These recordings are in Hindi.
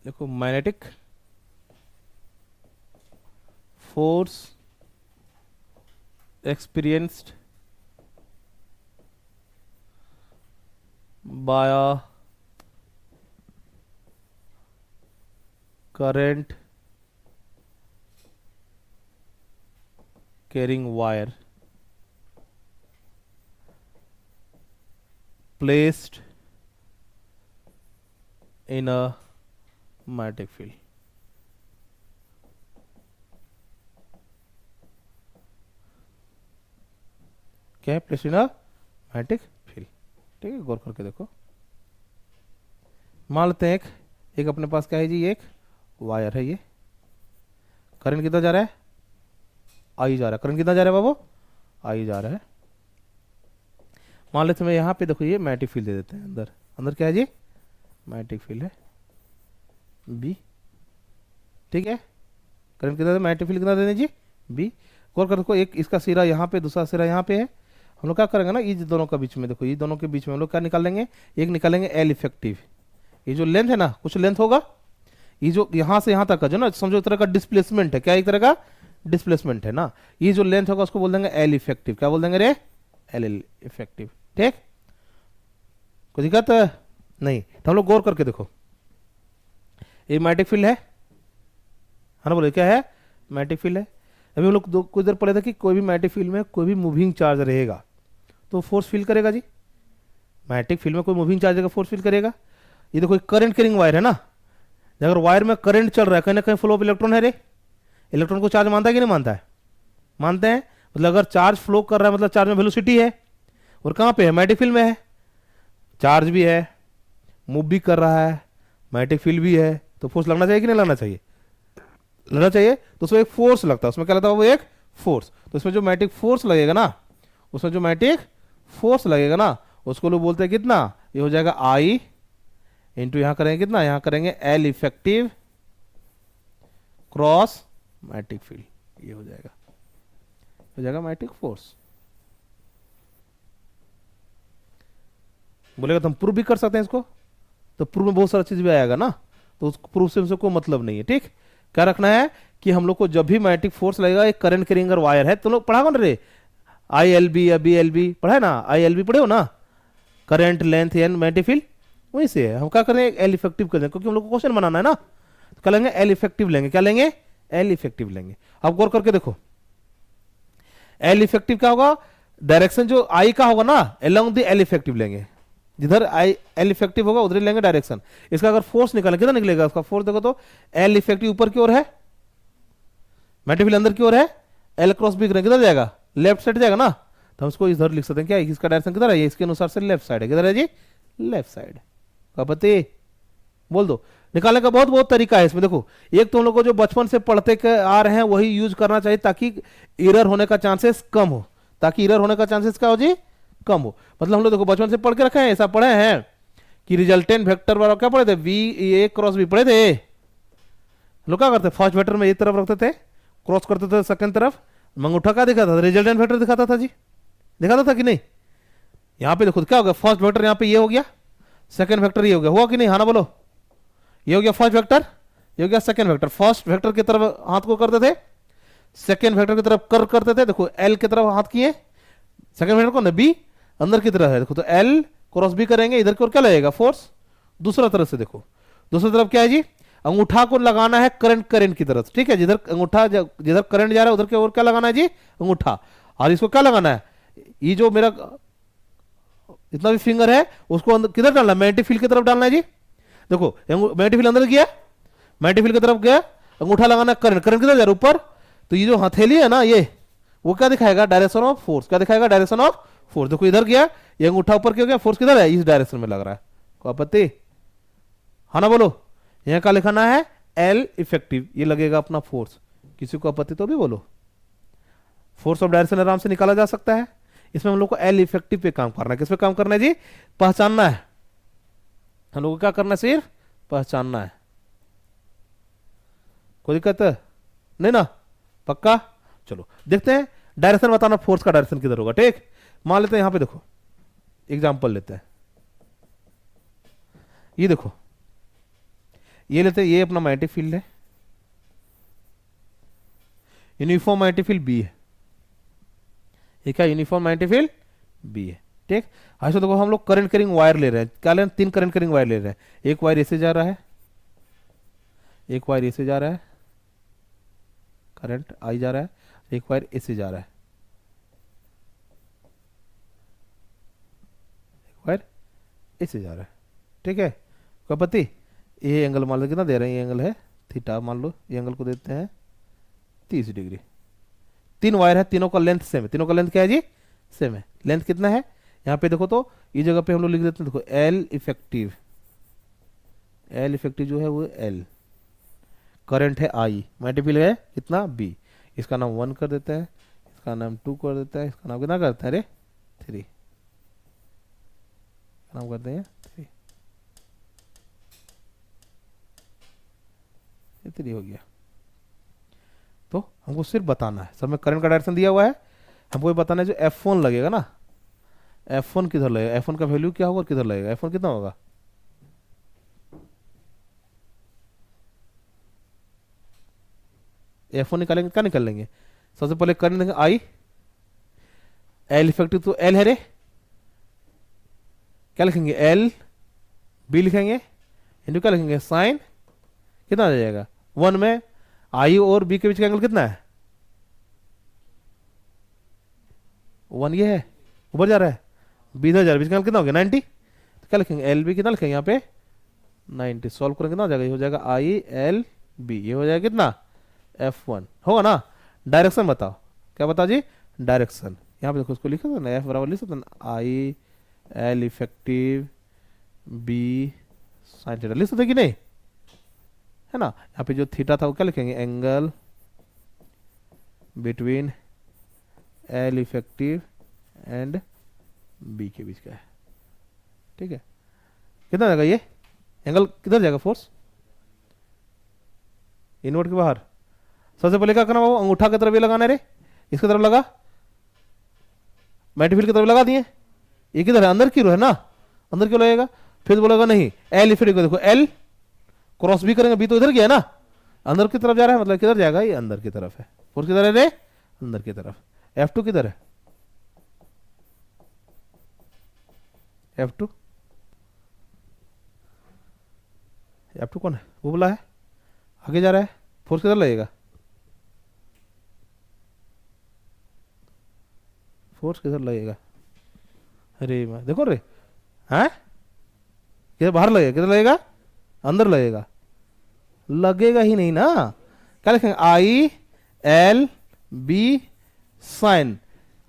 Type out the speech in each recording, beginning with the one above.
देखो magnetic force experienced by a current carrying wire placed in a magnetic field. क्या है? Placed in a magnetic field. ठीक है, गौर करके देखो। मान लेते हैं एक अपने पास क्या है जी, एक वायर है। ये करंट कितना जा रहा है? आई जा रहा है। करंट कितना जा रहा है बाबू? आई जा रहा है। मान लेते हैं यहाँ पे देखो, ये मैग्नेटिक फील्ड दे देते हैं। अंदर अंदर क्या है जी? मैग्नेटिक फील्ड है बी। ठीक है, करंट कितना, मैग्नेटिक फील्ड कितना देने जी? बी। गौर कर देखो, एक इसका सिरा यहाँ पे, दूसरा सिरा यहाँ पे है। हम लोग क्या करेंगे ना, ये दोनों का बीच में देखो, ये दोनों के बीच में हम लोग क्या निकालेंगे? एक निकालेंगे एल इफेक्टिव। ये जो लेंथ है ना, कुछ लेंथ होगा, ये जो यहाँ से यहाँ तक का जो ना, समझो एक तरह का डिस्प्लेसमेंट है। क्या एक तरह का डिस्प्लेसमेंट है ना? ये जो लेंथ होगा उसको बोल देंगे एल इफेक्टिव। क्या बोल देंगे रे? L effective. ठीक, कोई दिक्कत नहीं। तो हम लोग गौर करके देखो, ये मैग्नेटिक फील्ड है ना? बोले क्या है? मैग्नेटिक फील्ड है। अभी हम लोग कुछ देर पढ़े थे कि कोई भी मैग्नेटिक फील्ड में कोई भी मूविंग चार्ज रहेगा तो फोर्स फील करेगा जी। मैग्नेटिक फील्ड में कोई मूविंग चार्ज का फोर्स फील करेगा। ये देखो, करंट कैरिंग वायर है ना, अगर वायर में करंट चल रहा है, कहीं ना कहीं फ्लो ऑफ इलेक्ट्रॉन है रे। इलेक्ट्रॉन को चार्ज मानता है कि नहीं मानता है? मानते हैं। मतलब अगर चार्ज फ्लो कर रहा है मतलब चार्ज में वेलोसिटी है। और कहाँ पे है? मैग्नेटिक फील्ड में है। चार्ज भी है, मूव भी कर रहा है, मैग्नेटिक फील्ड भी है, तो फोर्स लगना चाहिए कि नहीं लगना चाहिए? लगना चाहिए। तो उसमें एक फोर्स लगता है। उसमें क्या लगता है? वो एक फोर्स। तो इसमें जो मैग्नेटिक फोर्स लगेगा ना, उसमें जो मैग्नेटिक फोर्स लगेगा ना, उसको लोग बोलते हैं कितना? ये हो जाएगा आई इंटू यहां करेंगे कितना? यहां करेंगे L effective cross magnetic field. ये हो जाएगा मैग्नेटिक फोर्स। बोलेगा तो हम प्रूव भी कर सकते हैं इसको, तो प्रूव में बहुत सारा चीज भी आएगा ना, तो उस प्रूफ से हमसे कोई मतलब नहीं है। ठीक, क्या रखना है कि हम लोग को जब भी मैग्नेटिक फोर्स लगेगा, एक करंट कैरिंग वायर है, तो लोग पढ़ा कौन रे? आई एल बी या बी एल बी पढ़ा है ना? आई एल बी पढ़े हो ना? Current length and magnetic field, वहीं से है। हम क्या करें? एल इफेक्टिव कर दें, क्योंकि हम लोग को क्वेश्चन बनाना है ना। तो क्या लेंगे? एल इफेक्टिव लेंगे। क्या लेंगे? एल इफेक्टिव लेंगे। अब गौर करके देखो, एल इफेक्टिव क्या होगा? डायरेक्शन जो आई का होगा ना, अलोंग द एल इफेक्टिव लेंगे। जिधर आई एल इफेक्टिव होगा उधर लेंगे डायरेक्शन। इसका अगर फोर्स निकालें कितना निकलेगा? उसका फोर्स देखो तो एल इफेक्टिव ऊपर की ओर है, मैग्नेटिक फील्ड अंदर की ओर है, एल क्रॉस बी किधर जाएगा? लेफ्ट साइड जाएगा ना। तो हम इसको इधर लिख सकते हैं। क्या इसका डायरेक्शन किधर है? इसके अनुसार से लेफ्ट साइड है। किधर है जी? Left side. का पति बोल दो। निकालने का बहुत बहुत तरीका है इसमें। देखो, एक तो हम लोग को जो बचपन से पढ़ते आ रहे हैं वही यूज करना चाहिए, ताकि एरर होने का चांसेस कम हो। ताकि एरर होने का चांसेस क्या हो जी? कम हो। मतलब हम लोग देखो बचपन से पढ़ के रखे हैं, ऐसा पढ़े हैं कि रिजल्टेंट वेक्टर वाला क्या पढ़े थे? वी ए क्रॉस बी पढ़े थे। लोग क्या करते? फर्स्ट वेक्टर में एक तरफ रखते थे, क्रॉस करते थे सेकंड तरफ, मंगूठा क्या दिखाता था? रिजल्टेंट वेक्टर दिखाता था जी। दिखाता था कि नहीं? यहां पे देखो क्या हो गया? फर्स्ट वेक्टर यहां पे ये हो गया, सेकंड वेक्टर ये हो गया। हुआ कि नहीं? हाँ ना बोलो। ये हो गया फर्स्ट वेक्टर, ये हो गया सेकंड वेक्टर। फर्स्ट वेक्टर की तरफ हाथ को करते थे, सेकंड वेक्टर की तरफ कर करते थे। देखो एल की तरफ हाथ किए, सेकंड वेक्टर को ना बी अंदर की तरफ है। देखो तो एल क्रॉस बी करेंगे, इधर की ओर क्या लगेगा? फोर्स। दूसरा तरफ से देखो, दूसरी तरफ क्या है जी? अंगूठा को लगाना है करंट की तरफ। ठीक है, जिधर अंगूठा जिधर करंट जा रहा है उधर की ओर क्या लगाना है जी? अंगूठा। और इसको क्या लगाना है? ये जो मेरा इतना भी फिंगर है उसको अंदर किधर डालना है? मैग्नेटिक फील्ड की तरफ डालना है जी। देखो मैग्नेटिक फील्ड अंदर गया, मैग्नेटिक फील्ड की तरफ गया, अंगूठा लगाना करंट किधर जा रहा है? ऊपर। तो ये जो हथेली है ना, ये वो क्या दिखाएगा? Direction of force. क्या दिखाएगा? Direction of force. देखो इधर गया, ये अंगूठा ऊपर क्यों गया? फोर्स किधर है? इस डायरेक्शन में लग रहा है। कोई आपत्ति? हाँ ना बोलो। यहां क्या लिखाना है? L effective. ये लगेगा अपना फोर्स। किसी को आपत्ति तो भी बोलो। फोर्स ऑफ डायरेक्शन आराम से निकाला जा सकता है। इसमें हम लोग को एल इफेक्टिव पे काम करना है। किस पे काम करना है जी? पहचानना है। हम लोग को क्या करना है? सिर्फ पहचानना है। कोई दिक्कत नहीं ना? पक्का? चलो देखते हैं। डायरेक्शन बताना, फोर्स का डायरेक्शन किधर होगा। ठीक, मान लेते हैं यहां पे देखो, एग्जांपल लेते हैं। ये देखो, ये लेते हैं, ये अपना मैग्नेटिक फील्ड है, यूनिफॉर्म मैग्नेटिक फील्ड बी है, ये क्या यूनिफॉर्म मैग्नेटिक फील्ड बी है, ठीक। ऐसा देखो हम लोग करंट कैरिंग वायर ले रहे हैं, क्या ले रहे हैं, 3 करंट कैरिंग वायर ले रहे हैं, एक वायर ऐसे जा रहा है, एक वायर ऐसे जा रहा है, करंट आई जा रहा है, एक वायर ऐसे जा रहा है, एक वायर ऐसे जा रहा है, ठीक है। क्या पति, ये एंगल मान लो कितना दे रहे हैं, ये एंगल है थीटा, मान लो ये एंगल को देते हैं 30 डिग्री। 3 वायर है, तीनों का लेंथ सेम है, तीनों का लेंथ क्या है जी, सेम है। लेंथ कितना है यहाँ पे देखो, तो ये जगह पे हम लोग लिख देते हैं, देखो एल इफेक्टिव, एल इफेक्टिव जो है वो एल, करंट है आई, मैग्नेटिक फील्ड है कितना बी, इसका नाम 1 कर देता है, इसका नाम 2 कर देता है, इसका नाम कितना करता है, अरे 3 नाम करते हैं 3, ये 3 हो गया। तो हमको सिर्फ बताना है, सब में करंट का डायरेक्शन दिया हुआ है, हमको ये बताना है जो F1 लगेगा ना, F1 किधर लगेगा, F1 का वैल्यू क्या होगा और किधर लगेगा, F1 कितना होगा, F1 निकालेंगे, क्या निकाल लेंगे, सबसे पहले करंट देंगे आई, एल इफेक्टिव तो एल है रे, क्या लिखेंगे एल बी लिखेंगे, इंटू क्या लिखेंगे साइन, कितना आ जाएगा 1 में आई और बी के बीच का एंगल कितना है 1, ये है ऊपर जा रहा है, बी इधर जा रहा है, बीच का एंगल कितना हो गया 90, तो क्या लिखेंगे एल बी कितना लिखेंगे यहाँ पे 90, सॉल्व करेंगे कितना हो जाएगा, ये हो जाएगा आई एल बी, ये हो जाएगा कितना F1 होगा ना। डायरेक्शन बताओ, क्या बताओ जी, डायरेक्शन यहाँ पे देखो, उसको लिखो ना एफ बराबर लिख सकते ना, I L effective B sine theta लिख सकते कि नहीं, है ना। यहाँ पे जो थीटा था वो क्या लिखेंगे, angle between L effective and B के बीच का है, ठीक है। कितना जाएगा ये एंगल, किधर जाएगा फोर्स, इनवर्ट के बाहर। सबसे पहले क्या करना बाबू, अंगूठा की तरफ ये लगाना है रे, इसकी तरफ लगा, मैग्नेटिक फील्ड की तरफ लगा दिए, ये किधर है, अंदर की रो है ना, अंदर क्यों लगेगा, फिर बोलेगा नहीं एल इफेक्टिव, देखो एल क्रॉस भी करेंगे, बी तो इधर गया ना, अंदर की तरफ जा रहा है, मतलब किधर जाएगा, ये अंदर की तरफ है, फोर्स किधर है रे, अंदर की तरफ। F2 किधर है, F2, F2 कौन है, वो बोला है आगे जा रहा है, फोर्स किधर लगेगा, फोर्स किधर लगेगा, अरे देखो रे, हैं किधर बाहर लगेगा, किधर लगेगा, अंदर लगेगा, लगेगा ही नहीं ना। क्या लिखेंगे आई एल बी साइन,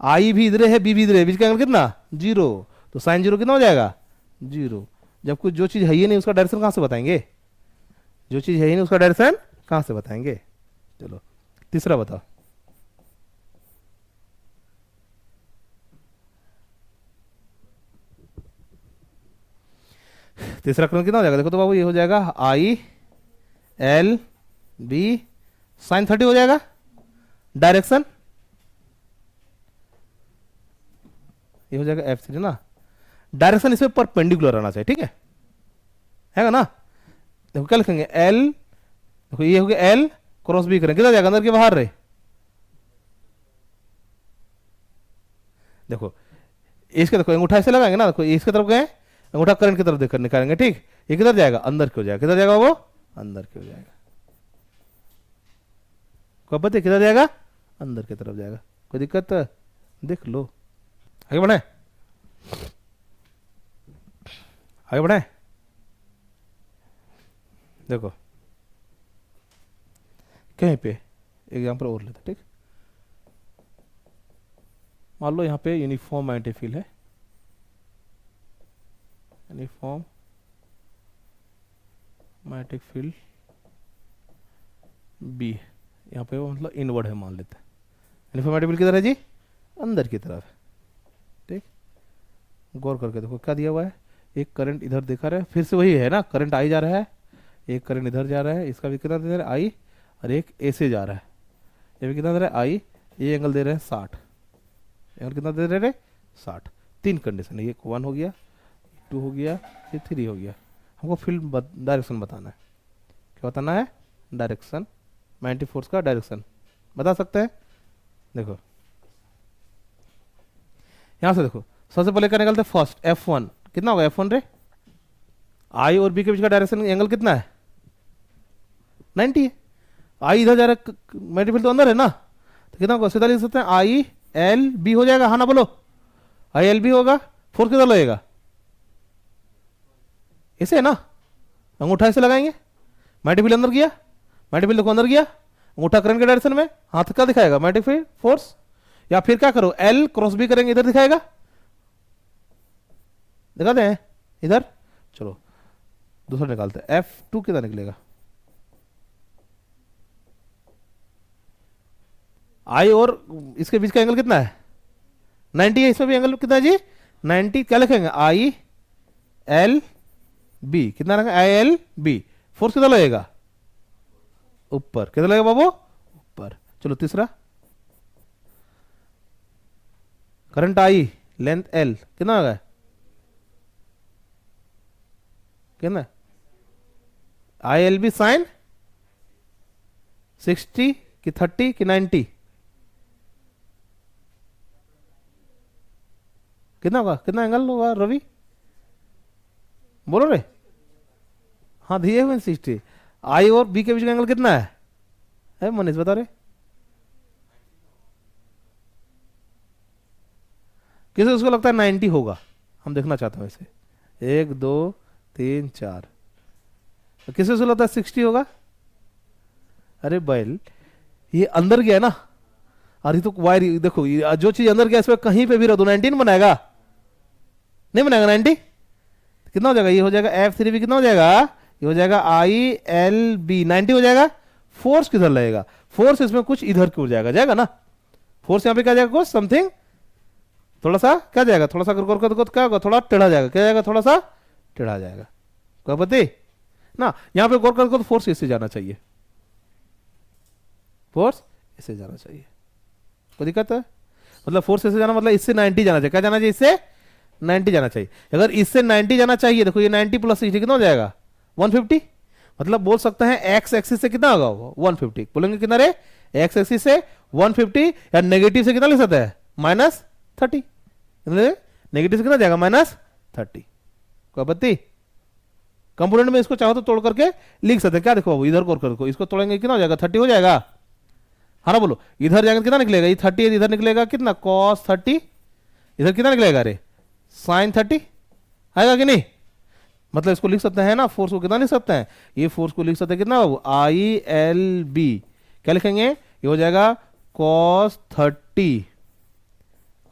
आई भी इधर है बी भी इधर है, बीच का एंगल कितना 0, तो साइन 0 कितना हो जाएगा 0। जब कुछ जो चीज है ही नहीं उसका डायरेक्शन कहां से बताएंगे, जो चीज है ही नहीं उसका डायरेक्शन कहां से बताएंगे। चलो तीसरा बताओ, तीसरा क्रम कितना हो जाएगा, देखो तो बाबू ये हो जाएगा आई एल बी साइन 30 हो जाएगा, डायरेक्शन ये हो जाएगा F3 ना, डायरेक्शन इसमें परपेंडिकुलर रहना चाहिए, ठीक है ना। देखो क्या लिखेंगे एल, देखो ये हो गया एल क्रॉस बी करेंगे, किधर जाएगा, अंदर के बाहर रहे, देखो इसके देखो अंगूठा ऐसे लगाएंगे ना, देखो इसके तरफ गए, अंगूठा करंट की तरफ देखकर निकालेंगे, ठीक, ये किधर जाएगा, अंदर क्यों जाएगा, किधर जाएगा वो, अंदर क्यों जाएगा, कब पता किधर जाएगा, अंदर की तरफ जाएगा, कोई दिक्कत देख लो। आगे बढ़े, आगे बढ़े, देखो कहीं पे एग्जाम्पल और लेते, ठीक, मान लो यहाँ पे यूनिफॉर्म मैग्नेटिक फील्ड है, यूनिफॉर्म मैग्नेटिक फील्ड बी, यहाँ पे वो मतलब इनवर्ड है मान लेते हैं, यूनिफॉर्म मैग्नेटिक फील्ड किधर है जी, अंदर की तरफ है, ठीक। गौर करके देखो क्या दिया हुआ है, एक करंट इधर दिखा रहा है, फिर से वही है ना, करंट आई जा रहा है, एक करंट इधर जा रहा है, इसका भी कितना दे रहा है आई, और एक ऐसे जा रहा है, ये भी कितना दे रहा है आई, ये एंगल दे रहे हैं 60, एंगल कितना दे रहे हैं 60, 3 कंडीशन है, ये 1 हो गया, 2 हो गया, ये 3 हो गया, हमको फील्ड डायरेक्शन बताना है, क्या बताना है? डायरेक्शन, मैग्नेटिक फोर्स का डायरेक्शन बता सकते हैं। देखो यहां से देखो, सबसे पहले क्या निकलते हैं? फर्स्ट F1 कितना होगा? F1 रे, आई और बी के बीच का डायरेक्शन एंगल कितना है? 90 है। आई इधर जा रहा है, मैग्नेटिक फील्ड तो अंदर है ना, तो कितना होगा? सीधा लिख सकते हैं आई एल बी हो जाएगा। हाँ ना बोलो, आई एल बी होगा। फोर्स किधर लगेगा? इसे है ना, अंगूठा इसे लगाएंगे, मैग्नेटिक फील्ड अंदर गया, मैग्नेटिक फील्ड देखो अंदर गया, अंगूठा करंट के डायरेक्शन में, हाथ क्या दिखाएगा? Magnetic field force. या फिर क्या करो, एल क्रॉस बी करेंगे, इधर दिखाएगा, दिखाते हैं इधर। चलो दूसरा निकालते हैं, F2 कितना निकलेगा? आई और इसके बीच का एंगल कितना है? 90 है। इसमें भी एंगल कितना है जी? 90। क्या लिखेंगे? आई एल बी, कितना रखेंगे? आई एल बी। फोर्स कितना लगेगा? ऊपर। कितना लगेगा बाबू? ऊपर। चलो तीसरा, करंट आई, लेंथ एल, कितना होगा? कितना? आई एल बी साइन 60 कि 30 कि 90? कितना होगा? कितना एंगल होगा रवि? बोलो रे। हाँ दिए हुए 60। आई और बी के बीच का एंगल कितना है मनीष बता रहे? किसे उसको लगता है 90 होगा? हम देखना चाहते हैं वैसे। 1 2 3 4, किसे उसको लगता है 60 होगा? अरे बैल, ये अंदर गया ना, और ये तो वायर देखो, ये जो चीज अंदर गया इसमें कहीं पे भी रह दो 19 बनाएगा? नहीं बनाएगा 90। कितना हो जाएगा? ये हो जाएगा F3 भी कितना हो जाएगा? ये हो जाएगा आई एल बी, 90 हो जाएगा। फोर्स किधर लगेगा? फोर्स इसमें कुछ इधर की ओर जाएगा, जाएगा ना। फोर्स यहाँ पे क्या जाएगा? कुछ समथिंग, थोड़ा सा क्या जाएगा? थोड़ा सा क्या होगा? थोड़ा टेढ़ा जाएगा। क्या जाएगा? थोड़ा सा टेढ़ा जाएगा। कोई पति ना, यहाँ पे गौर कर तो फोर्स इससे जाना चाहिए, फोर्स इससे जाना चाहिए। कोई दिक्कत है? मतलब फोर्स इससे जाना मतलब इससे 90 जाना चाहिए। क्या जाना चाहिए? इससे 90 जाना चाहिए। अगर इससे 90 जाना चाहिए, देखो ये 90 प्लस 60 कितना हो जाएगा? 150। मतलब बोल सकते हैं एक्स एक्सिस से कितना होगा? 150। बोलेंगे कितना रे? एक्स एक्सिस से 150, या नेगेटिव से कितना लिख सकते हैं? -30। नेगेटिव से कितना जाएगा? -30। कोई आपत्ति? कंपोनेंट में इसको चाहो तो तोड़ करके लिख सकते हैं। क्या देखो बाबू, इधर गौर करो, इसको तोड़ेंगे कितना हो जाएगा? 30 हो जाएगा। हाँ ना बोलो, इधर जाएंगे कितना निकलेगा? ये 30 है, इधर निकलेगा कितना? cos 30। इधर कितना निकलेगा रे? sin 30 आएगा कि नहीं? मतलब इसको लिख सकते हैं ना, फोर्स को कितना लिख सकते हैं? ये फोर्स को लिख सकते हैं कितना बाबू? आई एल बी। क्या लिखेंगे? ये हो जाएगा cos 30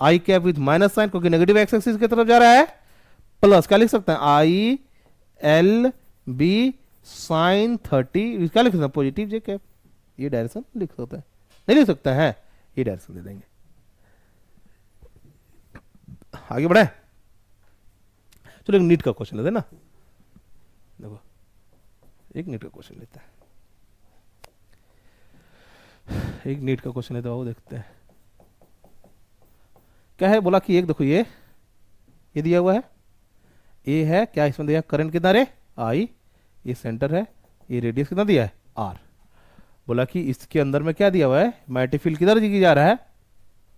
I cap with minus sine, क्योंकि नेगेटिव एक्स एक्सिस की तरफ जा रहा है, प्लस क्या लिख सकते हैं? I L B sine 30। क्या लिख सकते हैं? Positive J cap. ये डायरेक्शन लिख सकते हैं? नहीं लिख सकते हैं, ये डायरेक्शन दे देंगे। आगे बढ़े। चलो एक नीट का क्वेश्चन लेते हैं ना। देखो एक नीट का क्वेश्चन लेते हैं, एक नीट का क्वेश्चन लेते हैं, वो देखते हैं क्या है। बोला कि एक देखो ये दिया हुआ है, ए है क्या, इसमें दिया करंट कितना रे? आई। ये सेंटर है, ये रेडियस कितना दिया है? आर। बोला कि इसके अंदर में क्या दिया हुआ है? मैग्नेटिक फील्ड किधर जा रहा है?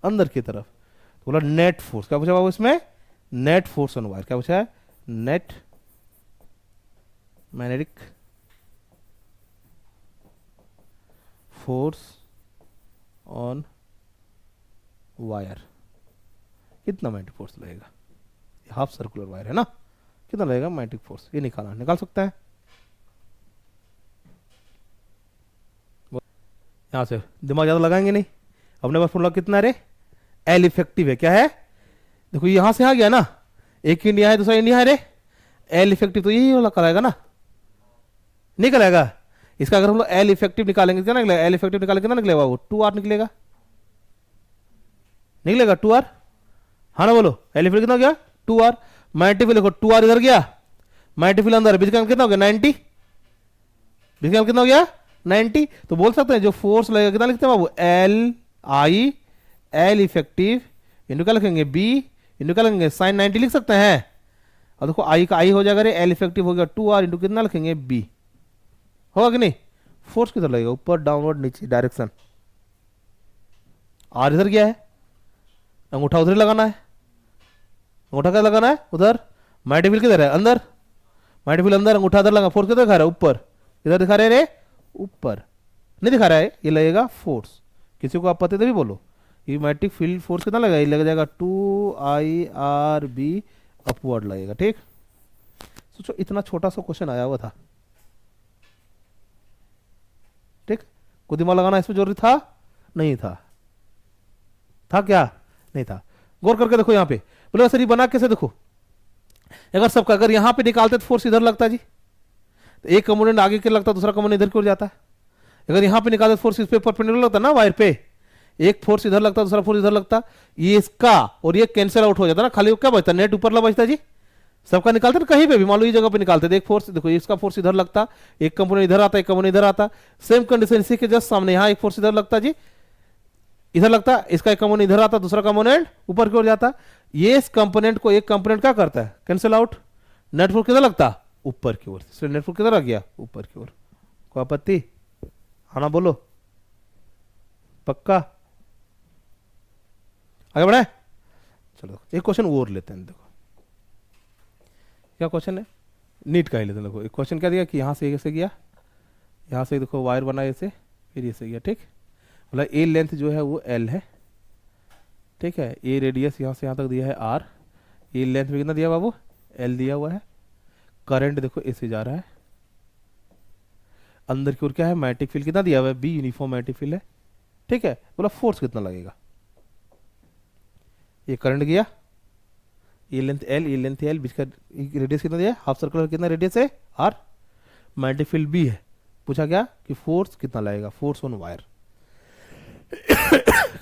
अंदर की तरफ। तो बोला नेट फोर्स, क्या पूछा बाबू इसमें? Net force on wire. क्या पूछा है? Net magnetic force on wire, कितना मैग्नेटिक फोर्स लगेगा? हाफ सर्कुलर वायर है ना, कितना लगेगा मैग्नेटिक फोर्स? ये निकाल सकते हैं। यहां से दिमाग ज्यादा लगाएंगे नहीं, अपने पास फॉर्मूला कितना रे? एल इफेक्टिव है। क्या है? देखो यहां से आ गया ना, एक इंडिया है दूसरा इंडिया है रे, एल इफेक्टिव तो यही वाला कराएगा ना, निकलेगा। इसका अगर हम लोग एल इफेक्टिव निकालेंगे क्या निकलेगा? एल इफेक्टिव निकालेंगे कितना निकलेगा? वो 2r निकलेगा, निकलेगा 2r। हाँ ना बोलो, एल इफेक्टिव कितना हो गया? 2r। मैग्नेटिक फील्ड देखो 2r इधर गया, मैग्नेटिक फील्ड अंदर, बीच का कितना हो गया? 90। बीच का कितना हो गया? 90। तो बोल सकते हैं जो फोर्स लगेगा कितना लिखते हैं बाबू? L I L effective into क्या लिखेंगे? बी इंटू क्या लिखेंगे? साइन 90 लिख सकते हैं। और देखो आई का आई हो जाएगा रे, एल इफेक्टिव हो गया 2r इंटू कितना लिखेंगे? बी। होगा कि नहीं? फोर्स किधर लगेगा? ऊपर, डाउनवर्ड, नीचे, डायरेक्शन। आर इधर गया है, अंगूठा उधर लगाना है। अंगूठा क्या लगाना है? उधर। माइटी फील्ड किधर है? अंदर। माइटी फील्ड अंदर, अंगूठा अंदर लगा। फोर्स किधर दिखा रहा है? ऊपर। इधर दिखा रहे रे? ऊपर नहीं दिखा रहा है, ये लगेगा फोर्स। किसी को आप पता तभी बोलो। ये मैग्नेटिक फील्ड फोर्स कितना लगेगा? ये लग जाएगा 2IRB अपवर्ड लगेगा। ठीक, सोचो इतना छोटा सा क्वेश्चन आया हुआ था। ठीक, को दिमाग लगाना इसमें जरूरी था? नहीं था। था क्या? नहीं था। गौर करके देखो यहाँ पे, बोले सर ये बना कैसे? देखो अगर सबका, अगर यहाँ पे निकालते तो फोर्स इधर लगता जी, तो एक कंपोनेंट आगे के लगता, दूसरा कंपोनेंट इधर की ओर जाता। अगर यहाँ पे निकालते फोर्स इस पे परपेंडिकुलर लगता ना वायर पे, एक फोर्स इधर लगता, दूसरा फोर्स इधर लगता, ये इसका और ये कैंसिल आउट हो जाता ना, खाली क्या बचता? नेट ऊपर बचता जी। सबका निकालते ना, कहीं पे भी मान लो ये जगह पे निकालते थे, एक फोर्स देखो, इसका फोर्स इधर लगता, एक कंपोनेंट इधर आता, एक कंपोनेंट इधर आता। सेम कंडीशन इसी के जस्ट सामने, यहाँ एक फोर्स इधर लगता जी, इधर लगता, इसका एक कंपोनेंट इधर आता, दूसरा कंपोनेंट ऊपर की ओर जाता। ये इस कंपोनेंट को एक कंपोनेंट क्या करता है? Cancel out. नेट फोर्स किधर लगता? ऊपर की ओर। इसलिए नेट फोर्स किधर आ गया? ऊपर की ओर। कोई आपत्ति? हाँ ना बोलो, पक्का? आगे बढ़े, चलो एक क्वेश्चन और लेते हैं। देखो क्या क्वेश्चन है, नीट का ही लेते हैं। देखो एक क्वेश्चन क्या दिया कि यहाँ से ऐसे गया, यहाँ से देखो वायर बना ऐसे, फिर ये से गया। ठीक, मतलब ए लेंथ जो है वो एल है। ठीक है, ए रेडियस यहाँ से यहाँ तक दिया है आर। ए लेंथ में कितना दिया बाबू? एल दिया हुआ है। करंट देखो ऐसे जा रहा है। अंदर की ओर क्या है? मैग्नेटिक फील्ड कितना दिया हुआ है? बी, यूनिफॉर्म मैग्नेटिक फील्ड है। ठीक है, बोला फोर्स कितना लगेगा? ये करंट गया, ये लेंथ एल, ये लेंथ एल, बीच का रेडियस कितना दिया है? हाफ सर्कल कितना रेडियस है? आर। मैग्नेटिक फील्ड बी है। पूछा क्या कि फोर्स कितना लगेगा? Force on wire.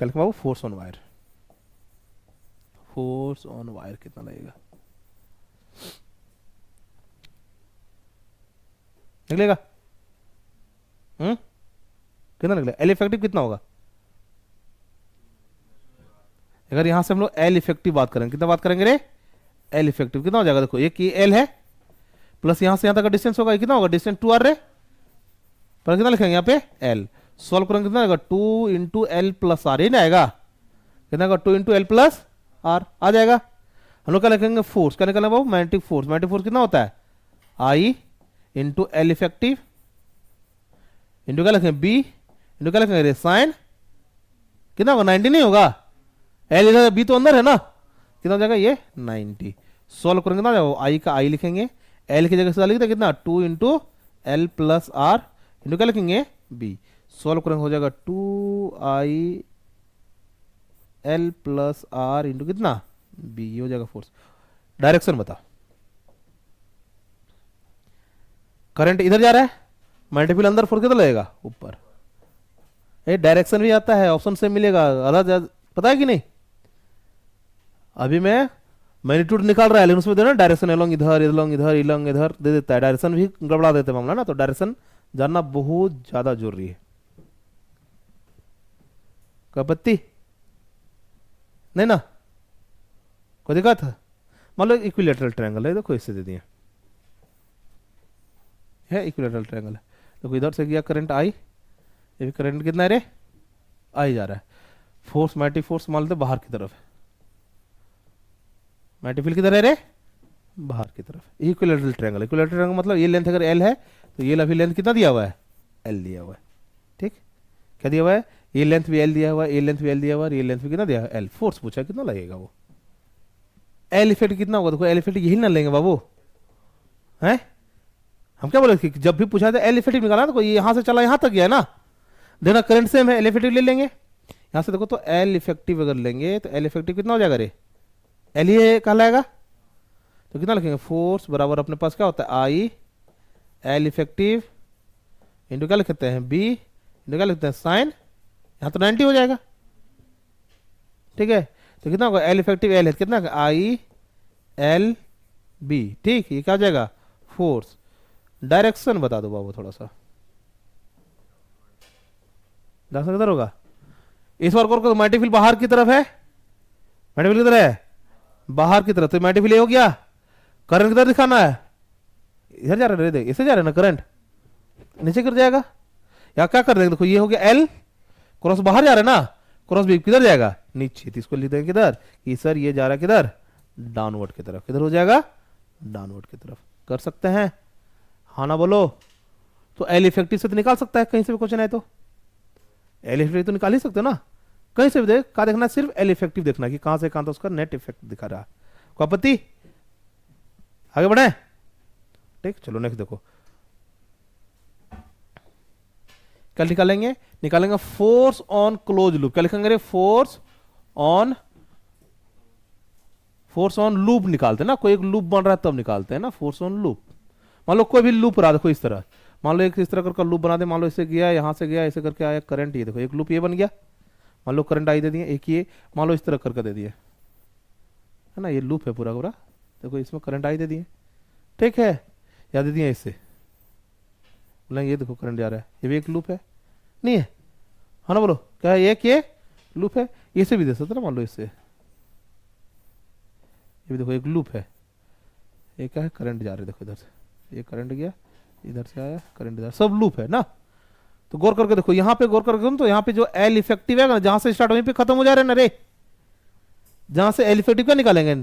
कल बाबू force on wire, force on wire कितना लगेगा? निकलेगा? कितना निकलेगा? एल इफेक्टिव कितना होगा? अगर यहां से हम लोग एल इफेक्टिव बात करेंगे, कितना बात करेंगे रे? एल इफेक्टिव कितना हो जाएगा? देखो एक ये एल है, प्लस यहां से यहां तक का डिस्टेंस होगा, कितना होगा? डिस्टेंस 2R रे, पर कितना लिखेंगे यहाँ पे? एल। सॉल्व करेंगे कितना आएगा? 2 इंटू एल प्लस आर, ये नहीं आएगा? कितना आएगा? 2 इंटू एल प्लस आर आ जाएगा। हम लोग क्या लिखेंगे? फोर्स। क्या निकलना बाबू? Magnetic force. मैग्नेटिक फोर्स कितना होता है? I into L effective into क्या लिखेंगे? बी इंटू क्या लिखेंगे? साइन। कितना होगा? 90 नहीं होगा? एल इधर, बी तो अंदर है ना, कितना हो जाएगा? ये 90। सॉल्व करेंगे कितना जाएगा? आई का आई लिखेंगे, एल की जगह से लिखते कितना? 2 into L plus R into क्या लिखेंगे? बी। सॉल्व करेंगे हो जाएगा 2I L plus R into कितना? बी। ये हो जाएगा फोर्स। डायरेक्शन बता। करंट इधर जा रहा है, मैग्नेटिक फील्ड अंदर, फोर्स किधर लगेगा? ऊपर। ये डायरेक्शन भी आता है, ऑप्शन से मिलेगा। अलग पता है कि नहीं? अभी मैं मैग्नीट्यूड निकाल रहा है, लेकिन उसमें देना डायरेक्शन एलोंग इधर, एलोंग इधर, इलोंग इधर दे देता है। डायरेक्शन भी गड़बड़ा देते मामला ना, तो डायरेक्शन जानना बहुत ज्यादा जरूरी है। कोई आपत्ति नहीं ना? कोई दिक्कत? मान लो इक्विलेटरल ट्रायंगल है, देखो इससे दे दिए है, इक्विलेटरल ट्रायंगल है। देखो इधर से गया करंट आई, ये भी करंट कितना है रे? आई जा रहा है। फोर्स, मैग्नेटिक फोर्स मान लेते बाहर की तरफ है। मैग्नेटिक फील्ड किधर है रे? बाहर की तरफ। इक्विलेटरल ट्रायंगल, इक्विलेटरल ट्रायंगल मतलब ये लेंथ अगर एल है तो ये अभी लेंथ कितना दिया हुआ है? एल दिया हुआ है। ठीक, क्या दिया हुआ है? ये लेंथ भी एल दिया हुआ है, ये लेंथ भी एल दिया हुआ है, ये लेंथ भी कितना दिया है? एल। फोर्स पूछा कितना लगेगा? वो एल इफेक्ट कितना होगा? देखो एल इफेक्ट यही ना लेंगे बाबू, हैं? हम क्या बोले कि जब भी पूछा था एल इफेक्टिव निकाला, तो ये यहां से चला यहां तक गया ना, देखना करंट सेम है, एल इफेक्टिव ले लेंगे यहां से। देखो तो एल इफेक्टिव अगर लेंगे तो एल इफेक्टिव कितना हो जाएगा रे? एल ही कहलाएगा, तो कितना लिखेंगे? फोर्स बराबर अपने पास क्या होता है? आई एल इफेक्टिव इंटू क्या लिखते हैं? बी इंटू क्या लिखते हैं? साइन। यहां तो 90 हो जाएगा। ठीक है, तो कितना होगा? एल इफेक्टिव एल है कितना? I L B. ठीक, ये क्या हो जाएगा? फोर्स। डायरेक्शन बता दो बाबू थोड़ा सा, डायरेक्शन किधर होगा? इस बार को मैग्नेटिक फील्ड बाहर की तरफ है, मैग्नेटिक फील्ड किधर है? बाहर की तरफ। तो मैग्नेटिक फील्ड हो गया। करंट किधर दिखाना है? इधर जा रहा है, इसे जा रहा है ना करंट, नीचे गिर जाएगा। या क्या कर देंगे, देखो ये हो गया एल, क्रॉस बाहर जा रहा है ना, क्रॉस भी किधर जाएगा, नीचे। तो इसको लिख देंगे किधर, कि सर ये जा रहा है किधर, डाउनवर्ड की तरफ। किधर हो जाएगा, डाउनवर्ड की तरफ। कर सकते हैं, हाँ ना बोलो। तो एल इफेक्टिव से तो निकाल सकता है, कहीं से भी क्वेश्चन है तो एल इफेक्टिव तो निकाल ही सकते हो ना, कहीं से भी देख। कहा देखना, सिर्फ एल इफेक्टिव देखना कि कहां से कहां तक उसका नेट इफेक्ट दिखा रहा है। कोई आपत्ति, आगे बढ़े। ठीक, चलो नेक्स्ट देखो, क्या निकालेंगे, निकालेंगे फोर्स ऑन क्लोज लूप। क्या लिखेंगे रे, फोर्स ऑन लूप निकालते हैं ना, कोई एक लूप बन रहा है तब निकालते हैं ना, फोर्स ऑन लूप। मान लो कोई भी लूप रहा, देखो इस तरह, मान लो एक इस तरह का लूप बना दे, मान लो इससे गया, यहां से गया, ऐसे करके आया करंट, ये देखो एक लूप ये बन गया। मान लो करंट आई दे दिए, एक ये मान लो इस तरह करके दे दिए, है ना, ये लूप है पूरा पूरा। देखो इसमें करंट आई दे दिए, ठीक है, या दे दिए इससे, बोला ये देखो करंट जा रहा है, ये भी एक लूप है, नहीं है, हाँ ना बोलो, क्या है, एक ये लूप है। इसे भी दे सकते ना, मान लो इससे, ये भी देखो एक लूप है, ये क्या है, करंट जा रहा है, देखो इधर से ये करंट गया, इधर से आया करंट, इधर सब लूप है ना। तो गौर करके देखो, यहाँ पे गौर करके, तो यहाँ पे जो एल इफेक्टिव है ना, जहां से स्टार्ट वहीं पे खत्म हो जा रहे हैं ना रे, जहां से एल इफेक्टिव क्या निकालेंगे,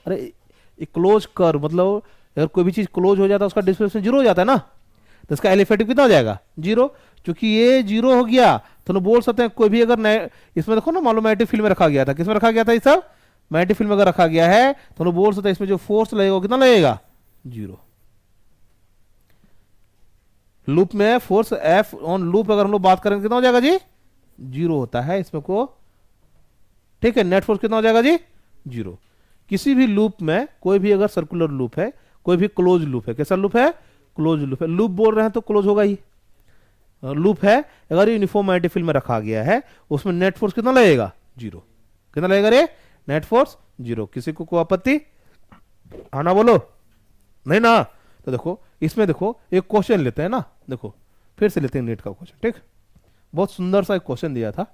अरे क्लोज कर, मतलब अगर कोई भी चीज क्लोज हो जाता है उसका डिस्प्लेसमेंट जीरो हो जाता है ना, तो इसका एल इफेक्टिव कितना हो जाएगा, जीरो। क्योंकि ये जीरो हो गया तो बोल सकते हैं कोई भी अगर नए, इसमें देखो ना, मान लो मैग्नेटिक फील्ड में रखा गया था, किसमें रखा गया था ये सब, मैग्नेटिक फील्ड में अगर रखा गया है तो बोल सकते हैं इसमें जो फोर्स लगेगा वो कितना लगेगा, जीरो। लूप में फोर्स एफ ऑन लूप अगर हम लोग बात करेंगे कितना हो जाएगा जी, जीरो होता है इसमें को, ठीक है। नेट फोर्स कितना हो जाएगा जी, जीरो। किसी भी लूप में, कोई भी अगर सर्कुलर लूप है, कोई भी क्लोज लूप है, कैसा लूप है, क्लोज लूप है, लूप बोल रहे हैं तो क्लोज होगा ही। लूप है अगर यूनिफॉर्म मैग्नेटिक फील्ड में रखा गया है, उसमें नेट फोर्स कितना लगेगा, जीरो। कितना लगेगा रे, नेट फोर्स जीरो। किसी को कोई आपत्ति, आना बोलो, नहीं ना। तो देखो इसमें देखो एक क्वेश्चन लेते हैं ना, देखो फिर से लेते हैं नीट का क्वेश्चन, ठीक। बहुत सुंदर सा एक क्वेश्चन दिया था।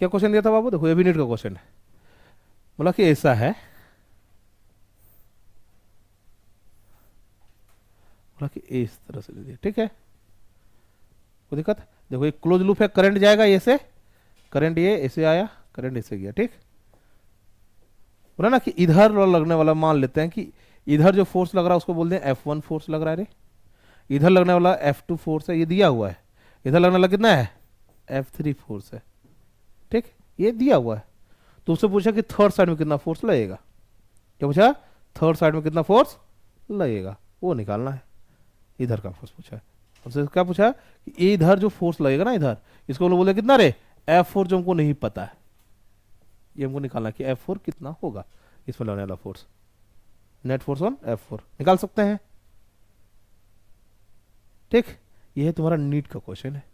क्या क्वेश्चन दिया था बाबू, देखो ये भी नीट का क्वेश्चन है। बोला कि ऐसा है, बोला कि इस तरह से दे दिया, ठीक है, कोई दिक्कत। देखो एक क्लोज लूप है, करंट जाएगा ये से, करंट ये ऐसे आया, करंट ऐसे गया, ठीक। बोला ना कि इधर लगने वाला, मान लेते हैं कि इधर जो फोर्स लग रहा है उसको बोलते हैं F1 फोर्स लग रहा है रे, इधर लगने वाला F2 फोर्स है, ये दिया हुआ है। इधर लगने वाला कितना है, F3 फोर्स है, ठीक, ये दिया हुआ है। तो उससे पूछा कि थर्ड साइड में कितना फोर्स लगेगा, क्या पूछा, थर्ड साइड में कितना फोर्स लगेगा, वो निकालना है। इधर का फोर्स पूछा है हमसे, क्या पूछा कि इधर जो फोर्स लगेगा ना इधर, इसको लोग बोले कितना रे, F4, जो हमको नहीं पता है, ये हमको निकालना है कि F4 कितना होगा, इसमें लगने वाला force, net force on F4 निकाल सकते हैं, ठीक। ये तुम्हारा नीट का क्वेश्चन है।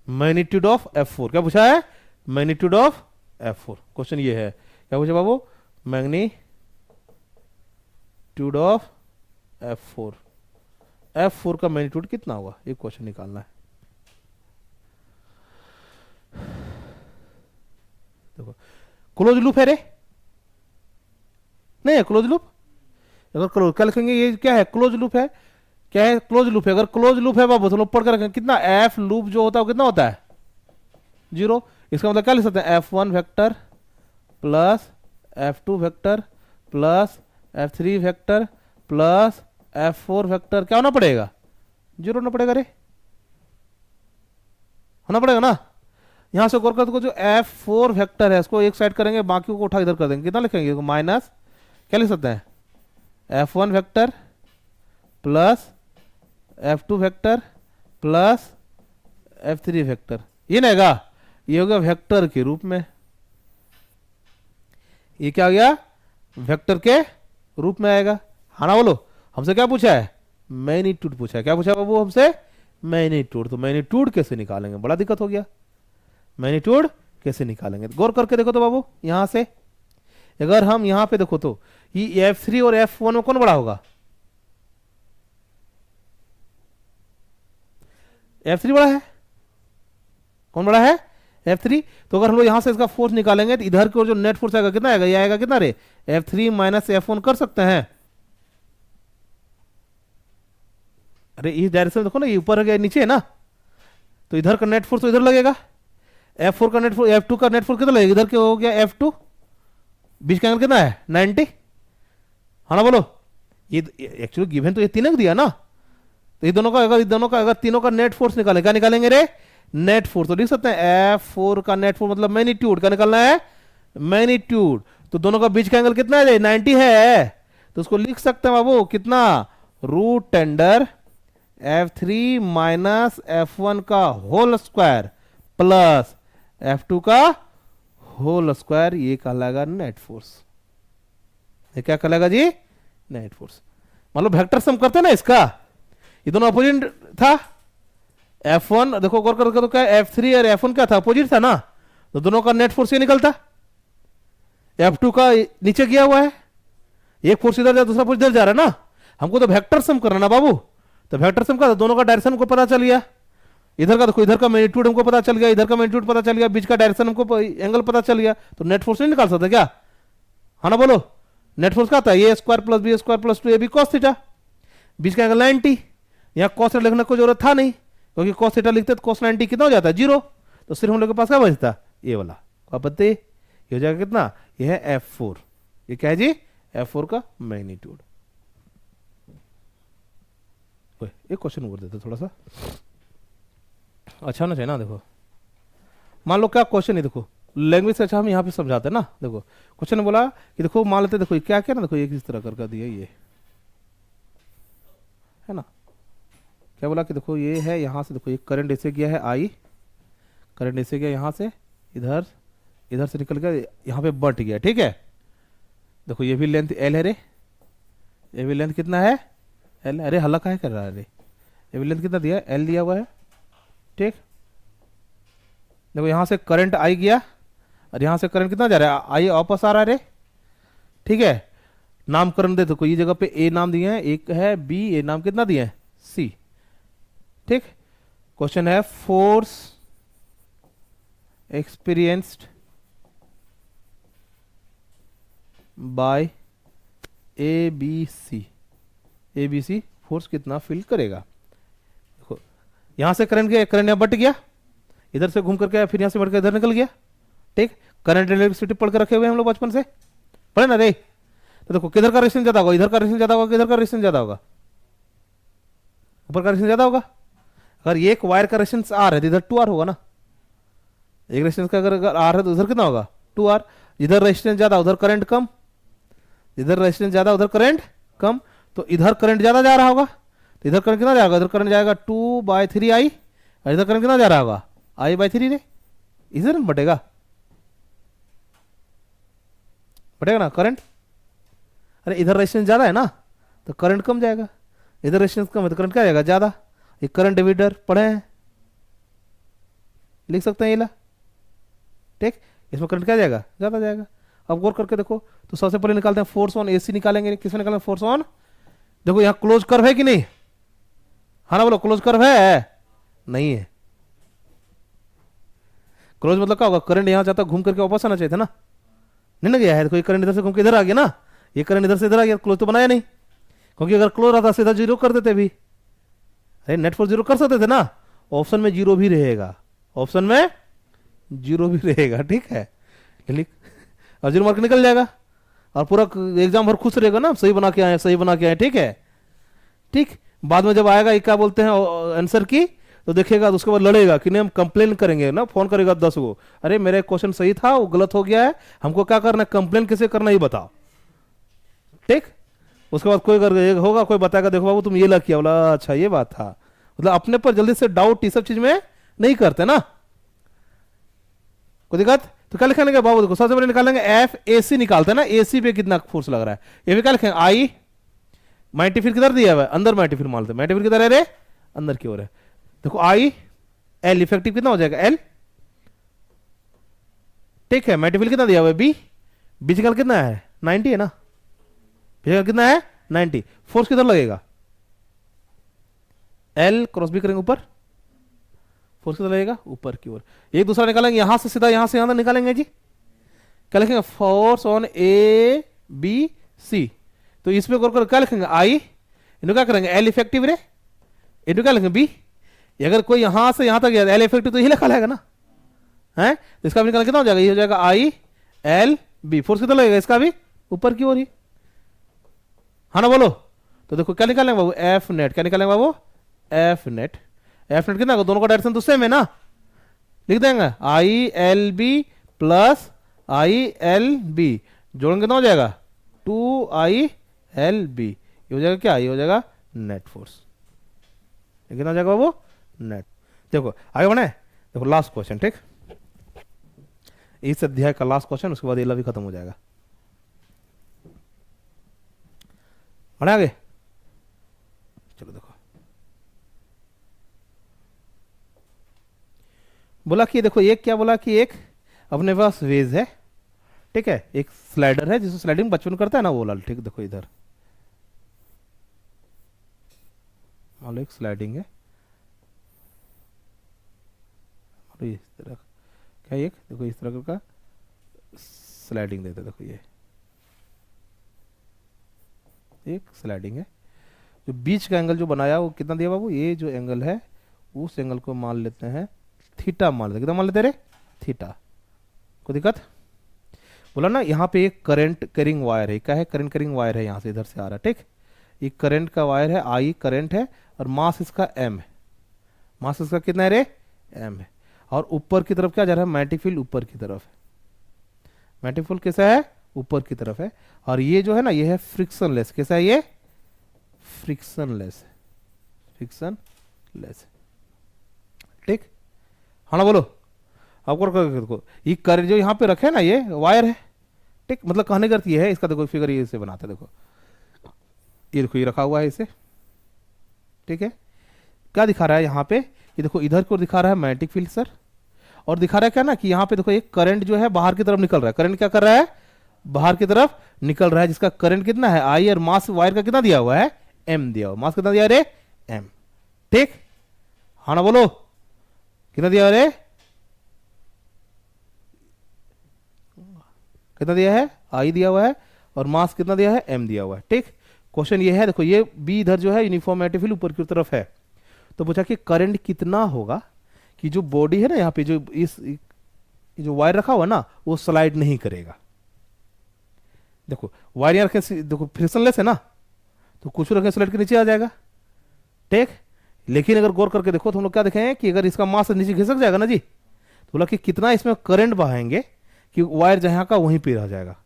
मैग्नीट्यूड ऑफ F4 क्या पूछा है, मैग्नीट्यूड ऑफ F4 क्वेश्चन ये है। क्या पूछा बाबू, मैग्नीट्यूड ऑफ F4, F4 का मैग्नीट्यूड कितना होगा, ये क्वेश्चन निकालना है। देखो क्लोज लूप है रे, नहीं है क्लोज लूप, अगर क्लोज क्या लिखेंगे, ये क्या है, क्लोज लूप है, क्या है, क्लोज लूप है। अगर क्लोज लूप है बाबू तो लोग पढ़ कर रखेंगे, कितना एफ लूप जो होता है वो कितना होता है, जीरो। इसका मतलब क्या लिख सकते हैं, F1 vector plus F2 vector plus F3 vector plus F4 vector, क्या होना पड़ेगा, जीरो होना पड़ेगा रे, होना पड़ेगा ना। यहां से गौर कर, जो F4 वेक्टर है इसको एक साइड करेंगे, बाकी को उठा इधर कर देंगे, कितना लिखेंगे, माइनस, क्या लिख सकते हैं, F1 vector plus F2 vector plus F3 vector, ये ना आएगा, ये हो गया वेक्टर के रूप में, ये क्या आ गया, वेक्टर के रूप में आएगा, हाँ ना बोलो। हमसे क्या पूछा है, मैग्नीट्यूड पूछा है, क्या पूछा बाबू हमसे, मैग्नीट्यूड। तो मैग्नीट्यूड कैसे निकालेंगे, बड़ा दिक्कत हो गया, मैग्नीट्यूड कैसे निकालेंगे, गौर करके देखो तो बाबू, यहां से अगर हम यहां पे देखो तो ये F3 और F1 में कौन बड़ा होगा, F3 बड़ा है, कौन बड़ा है, F3। तो अगर हम लोग यहाँ से इसका फोर्स निकालेंगे तो इधर की ओर जो नेट फोर्स आएगा कितना आएगा, ये आएगा कितना रे, F3 माइनस F1 कर सकते हैं। अरे इस डायरेक्शन देखो ना, ये ऊपर है गया नीचे है ना, तो इधर का नेट फोर्स तो इधर लगेगा। F4 का नेट फोर्स, F2 का नेट फोर्स कितना लगेगा, इधर के हो गया F2, बीच का एंगल कितना है 90, हाँ ना बोलो। ये एक्चुअली गिवन तो ये तीनों दिया ना, तो ये दोनों का अगर तीनों का नेट फोर्स निकालेंगे, क्या निकालेंगे रे, नेट फोर्स। तो लिख सकते हैं F4 का नेट फोर्स मतलब मैग्नीट्यूड, क्या निकालना है, मैग्नीट्यूड। तो दोनों का बीच का एंगल कितना है, 90 है, तो उसको लिख सकते हैं बाबू कितना, root tender F3 minus F1 का होल स्क्वायर प्लस F2 का होल स्क्वायर, ये कहलाएगा नेट फोर्स। ये क्या कहलाएगा जी, नेट फोर्स। मान लो वेक्टर सम करते हैं ना इसका, ये दोनों अपोजिट था। F1 देखो गौर करके, तो क्या F3 और F1 क्या था, अपोजिट था ना, तो दोनों का नेट फोर्स ये निकलता। F2 का नीचे गया हुआ है, एक फोर्स इधर जा दूसरा फोर्स इधर जा रहा है ना, हमको तो वेक्टर सम करना ना बाबू। तो वेक्टर सम का दोनों का डायरेक्शन हमको पता चल गया, इधर का देखो, इधर का मैग्नीट्यूड हमको पता चल गया, इधर का मैग्नीट्यूड पता चल गया, बीच का डायरेक्शन हमको एंगल पता चल गया, तो नेट फोर्स नहीं निकाल सकते क्या, हाँ ना बोलो। नेट फोर्स क्या आता है, A square plus B square plus 2ab cos theta, बीच का एंगल 90। यहाँ कॉस थीटा लिखने की जरूरत था नहीं, क्योंकि कॉस थीटा लिखते तो कॉस 90 कितना हो जाता है, 0। तो सिर्फ हम लोग के पास क्या बचता, ये वाला, आप बताइए ये हो जाएगा कितना, ये है F4, ये क्या है जी, F4 का मैग्नीट्यूड। एक क्वेश्चन और देते थोड़ा सा अच्छा ना चाहिए ना। देखो मान लो क्या क्वेश्चन है, देखो लैंग्वेज से अच्छा हम यहाँ पे समझाते हैं ना। देखो क्वेश्चन ने बोला कि देखो मान लेते, देखो ये क्या क्या ना, देखो एक इस तरह कर दिया, ये है ना, क्या बोला कि देखो ये है, यहाँ से देखो ये करंट ऐसे गया है I, करंट ऐसे गया यहाँ से, इधर इधर से निकल गया यहाँ पे बट गया, ठीक है। देखो ये भी लेंथ L है रे, ये भी लेंथ कितना है L, अरे हल्ला काहे कर रहा है रे, ये भी लेंथ कितना दिया है, L दिया हुआ है, ठीक। देखो यहाँ से करंट I गया और यहाँ से करंट कितना जा रहा है, I वापस आ रहा है रे, ठीक है। नामकरण दे, देखो ये जगह पे A नाम दिए हैं, एक है B, A नाम कितना दिए हैं C, ठीक। क्वेश्चन है force experienced bye ABC, ABC force कितना फील करेगा। देखो यहां से करंट गया, करंट यहां बट गया, इधर से घूम करके फिर यहां से बढ़ के इधर निकल गया, ठीक। करंट इलेक्ट्रिसिटी पढ़ के रखे हुए हम लोग बचपन से, पढ़े ना रे। तो देखो किधर का रेजिस्टेंस ज्यादा होगा, इधर का रेजिस्टेंस ज्यादा होगा, किधर का रेजिस्टेंस ज्यादा होगा, ऊपर का रेजिस्टेंस ज्यादा होगा। अगर एक वायर का रेजिस्टेंस R है तो इधर 2R होगा ना, एक रेजिस्टेंस का अगर R है तो उधर कितना होगा 2R। इधर रेजिस्टेंस ज्यादा उधर करंट कम, इधर रेजिस्टेंस ज्यादा उधर करंट कम, तो इधर करंट ज्यादा जा रहा होगा, तो इधर करंट कितना जाएगा, इधर करंट जाएगा 2/3I, और इधर करंट कितना जा रहा होगा I/3 रे, इधर बटेगा, बटेगा ना करंट। अरे इधर रेजिस्टेंस ज्यादा है ना तो करंट कम जाएगा, इधर रेजिस्टेंस कम है तो करंट क्या जाएगा ज्यादा। ये करंट डिविडर पढ़े हैं, लिख सकते हैं ये ला, ठीक। इसमें करंट क्या जाएगा, ज्यादा जाएगा। अब गौर करके देखो, तो सबसे पहले निकालते हैं फोर्स ऑन AC निकालेंगे, किसमें निकालेंगे, फोर्स ऑन। देखो यहाँ क्लोज कर्व है कि नहीं, हाँ ना बोलो, क्लोज कर्व है नहीं है। क्लोज मतलब क्या होगा, करंट यहां जाता घूम करके वापस आना चाहिए था ना, नहीं ना गया है, कोई करंट इधर से घूम के इधर आ गया ना, ये करंट इधर से इधर आ गया, क्लोज तो बनाया नहीं, क्योंकि अगर क्लोज रहता सीधा 0 कर देते भी, अरे नेट फोर्स 0 कर सकते थे ना, ऑप्शन में 0 भी रहेगा, ऑप्शन में 0 भी रहेगा, ठीक है। लिख और 0 मार्क निकल जाएगा, और पूरा एग्जाम भर खुश रहेगा ना, सही बना के आए, सही बना के आए, ठीक है, ठीक। बाद में जब आएगा ये क्या बोलते हैं आंसर की, तो देखेगा, तो उसके बाद लड़ेगा कि नहीं, हम कंप्लेन करेंगे ना, फोन करेगा 10 को, अरे मेरा क्वेश्चन सही था वो गलत हो गया है, हमको क्या करना है, कंप्लेन कैसे करना ये बताओ, ठीक। उसके बाद कोई होगा, कोई बताएगा देखो बाबू तुम ये लग किया, बोला अच्छा ये बात था, मतलब अपने पर जल्दी से डाउट ये सब चीज में नहीं करते ना, कोई दिक्कत। तो क्या लिखेंगे बाबू, देखो सबसे पहले निकालेंगे FAC निकालते हैं ना, AC पे कितना फोर्स लग रहा है, ये भी क्या लिखेंगे I, माइटी फिर किधर दिया हुआ है, अंदर माइटी फिर मानते हैं, माइटी फिर किधर है रे, अंदर की ओर है। देखो I L इफेक्टिव कितना हो जाएगा L, ठीक है। माइटी फिर कितना दिया हुआ है B, बीच कितना है 90 है ना, बीच कितना है 90, फोर्स किधर लगेगा L क्रॉस B करेंगे ऊपर, फोर्स कितना लगेगा, ऊपर की ओर। एक दूसरा निकालेंगे यहां से सीधा, यहां से यहां तक निकालेंगे जी। क्या लिखेंगे, force on A B C. तो इसमें गौर कर क्या लिखेंगे, आई इनको क्या करेंगे, एल इफेक्टिव रे, इनको क्या लिखेंगे बी। अगर कोई यहां से यहां तक गया एल इफेक्टिव तो यही लिखा रहेगा ना, है। तो इसका भी निकाल कितना हो जाएगा, ये हो जाएगा आई एल बी। फोर्स कितना लगेगा इसका भी, ऊपर की ओर ही, हाँ ना बोलो। तो देखो क्या निकालेंगे बाबू, एफ नेट। क्या निकालेंगे बाबू, एफ नेट। एफ नेट कितना, दोनों का डायरेक्शन तो सेम है ना, लिख देंगे I L B plus I L B, जोड़ेंगे कितना हो जाएगा, 2 आई एल बी। ये हो जाएगा क्या, ये हो जाएगा नेट फोर्स। ये कितना हो जाएगा बाबू, नेट। देखो आगे बढ़े, देखो लास्ट क्वेश्चन, ठीक, इस अध्याय का लास्ट क्वेश्चन, उसके बाद ये भी खत्म हो जाएगा। बढ़े आगे, चलो देखो, बोला कि देखो एक क्या बोला कि एक अपने पास वेज है, ठीक है, एक स्लाइडर है जिसमें स्लाइडिंग बचपन करता है ना वो लाल, ठीक। देखो इधर मान लो एक स्लाइडिंग है, और इस तरह क्या, एक देखो इस तरह का स्लाइडिंग देता है। देखो ये एक स्लाइडिंग है, जो बीच का एंगल जो बनाया वो कितना दिया बाबू, ये जो एंगल है उस एंगल को मान लेते हैं थीटा, मान लेते, कितना मान लेते रे, थीटा। कोई दिक्कत, बोला ना यहाँ पे एक करंट कैरिंग वायर है, क्या है, करंट कैरिंग वायर है, यहाँ से इधर से आ रहा है, ठीक। एक करंट का वायर है, आई करंट है, और मास इसका एम है। मास इसका कितना है रे, एम है। और ऊपर की तरफ क्या जा रहा है, मैग्नेटिक फील्ड ऊपर की तरफ है। मैग्नेटिक फील्ड कैसा है, ऊपर की तरफ है। और ये जो है ना, ये है फ्रिक्शनलेस। कैसा है ये, फ्रिक्शनलेस, फ्रिक्शनलेस, ठीक, हाँ ना बोलो। आपको देखो ये कर जो यहाँ पे रखे ना, ये वायर है, ठीक। मतलब कहने का अर्थ ये है, इसका देखो फिगर ये इसे बनाता है, देखो ये देखो ये रखा हुआ है इसे, ठीक है। क्या दिखा रहा है यहाँ पे, ये देखो इधर को दिखा रहा है मैग्नेटिक फील्ड सर, और दिखा रहा है क्या ना कि यहाँ पे देखो एक करंट जो है बाहर की तरफ निकल रहा है। करंट क्या कर रहा है, बाहर की तरफ निकल रहा है, जिसका करंट कितना है आई, और मास वायर का कितना दिया हुआ है, एम दिया हुआ। मास कितना दिया रे, एम, ठीक, हाँ ना बोलो, कितना दिया रे, कितना दिया है, आई दिया हुआ है, और मास कितना दिया है, एम दिया हुआ है, ठीक। क्वेश्चन ये है, देखो ये बी इधर जो है यूनिफॉर्म मैग्नेटिक फील्ड ऊपर की तरफ है, तो पूछा कि करंट कितना होगा कि जो बॉडी है ना यहाँ पे, जो जो वायर रखा हुआ ना वो स्लाइड नहीं करेगा। देखो वायर यहाँ रखे, देखो फ्रिक्शनलेस है ना, तो कुछ रखें स्लाइड के नीचे आ जाएगा, ठीक। लेकिन अगर गौर करके देखो तो हम लोग क्या देखेंगे कि अगर इसका मास नीचे खिसक जाएगा ना जी, तो बोला कि कितना इसमें करंट बहाएंगे कि वायर जहां का वहीं पे रह जाएगा,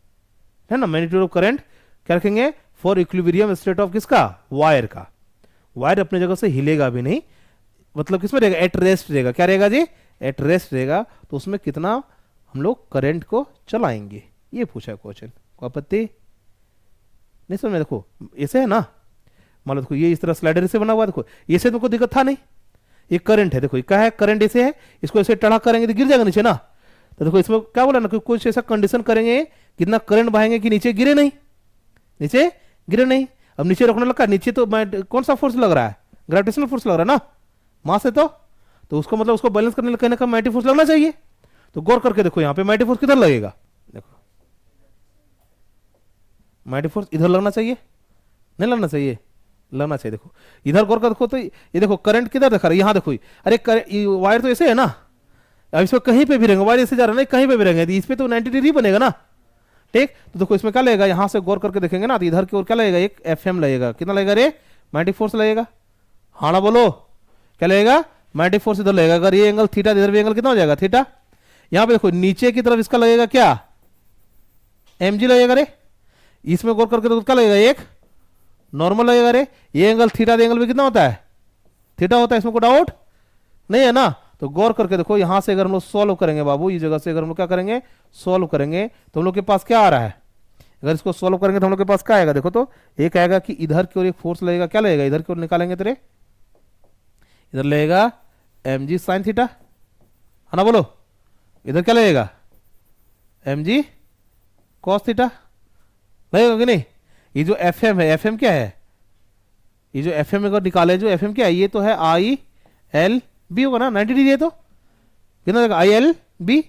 है ना। मैग्नीट्यूड ऑफ करंट क्या रखेंगे, फॉर इक्विलिब्रियम स्टेट ऑफ किसका, वायर का। वायर अपने जगह से हिलेगा भी नहीं, मतलब किसमें रहेगा, एट रेस्ट रहेगा। क्या रहेगा जी, एट रेस्ट रहेगा। तो उसमें कितना हम लोग करंट को चलाएंगे, ये पूछा है क्वेश्चन। कोई आपत्ति नहीं समझ में, देखो ऐसे है ना, मान लो देखो ये इस तरह स्लाइडर से बना हुआ, देखो ऐसे तुमको दिक्कत था नहीं, ये करंट है, देखो क्या है, करंट ऐसे है, इसको ऐसे टढ़ा करेंगे तो गिर जाएगा नीचे ना। तो देखो इसमें क्या बोला ना कि कुछ ऐसा कंडीशन करेंगे, कितना करंट बहाएंगे कि नीचे गिरे नहीं, नीचे गिरे नहीं। अब नीचे रखने लगा, नीचे तो कौन सा फोर्स लग रहा है, ग्रेविटेशनल फोर्स लग रहा है ना, मास है तो उसको मतलब उसको बैलेंस करने कहने का मैग्नेटिक फोर्स लगना चाहिए। तो गौर करके देखो यहाँ पे मैग्नेटिक फोर्स किधर लगेगा, देखो मैग्नेटिक फोर्स इधर लगना चाहिए, नहीं लगना चाहिए, लगना चाहिए। देखो इधर गौर कर देखो, तो ये देखो करंट किधर दिखा रहा है, यहाँ देखो, अरे वायर तो ऐसे है ना, अब इसमें कहीं पे भी रहेंगे, वायर ऐसे जा रहा है ना, कहीं पे भी रहेंगे, इस पे तो 90 डिग्री बनेगा ना, ठीक। तो देखो इसमें क्या लगेगा, यहां से गौर करके देखेंगे ना, तो इधर की ओर क्या लगेगा, एक एफएम लगेगा। कितना लगेगा रे, मैग्नेटिक फोर्स लगेगा, हाँ ना बोलो, क्या लगेगा, मैग्नेटिक फोर्स इधर लगेगा। अगर ये एंगल थीटा, इधर भी एंगल कितना हो जाएगा, थीटा। यहां पे देखो नीचे की तरफ इसका लगेगा क्या, एमजी लगेगा रे। इसमें गौर करके देखो क्या लगेगा, एक नॉर्मल लगेगा रे। ये एंगल थीटा, एंगल भी कितना होता है, थीटा होता है, इसमें कोई डाउट नहीं है ना। तो गौर करके देखो यहां से अगर हम लोग सॉल्व करेंगे बाबू, इस जगह से अगर हम लोग क्या करेंगे, सॉल्व करेंगे, तो हम लोग के पास क्या आ रहा है, अगर इसको सॉल्व करेंगे तो हम लोग के पास क्या आएगा, देखो तो एक आएगा कि इधर की ओर एक फोर्स लगेगा, क्या लगेगा, इधर की ओर निकालेंगे तेरे, इधर लगेगा एम जी साइन थीटा, है ना बोलो। इधर क्या लगेगा, एम जी कॉस थीटा लगेगा कि नहीं। ये जो एफ एम है, एफ एम क्या है, ये जो एफ एम अगर निकाले, जो एफ एम क्या है, ये तो है आई एल बी होगा ना, 90 डिग्री है, तो कितना लगेगा आई एल बी।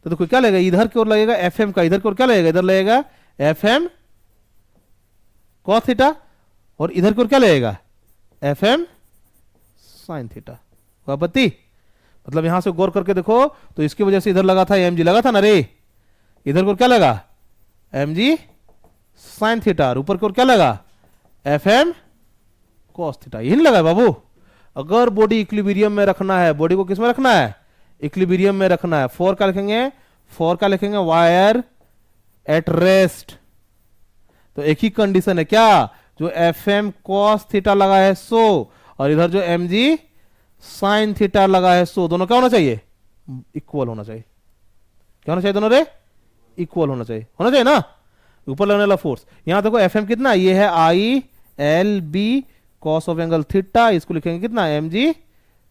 तो देखो क्या लगेगा, इधर की ओर लगेगा एफ एम का, इधर की ओर क्या लगेगा, इधर लगेगा एफ एम कॉस थीटा, और इधर की ओर क्या लगेगा एफ एम साइन थीटा। कोई आपत्ति? मतलब यहां से गौर करके देखो तो इसकी वजह से इधर लगा था एम जी लगा था ना रे, इधर को क्या लगा एम जी साइन थीटा, और ऊपर की ओर क्या लगा एफ एम कॉस थीटा। यही नहीं लगा है बाबू। अगर बॉडी इक्विलिब्रियम में रखना है, बॉडी को किस में रखना है, इक्विलिब्रियम में रखना है, फॉर क्या लिखेंगे, फॉर क्या लिखेंगे वायर एट रेस्ट। तो एक ही कंडीशन है क्या, जो एफ एम कॉस थीटा लगा है सो, और इधर जो एम जी साइन थीटा लगा है सो, दोनों क्या होना चाहिए, इक्वल होना चाहिए। क्या होना चाहिए दोनों रे, इक्वल होना चाहिए, होना चाहिए ना। ऊपर लगने वाला फोर्स, यहां देखो एफ एम कितना, ये है I L B cos of angle theta, इसको लिखेंगे कितना एम जी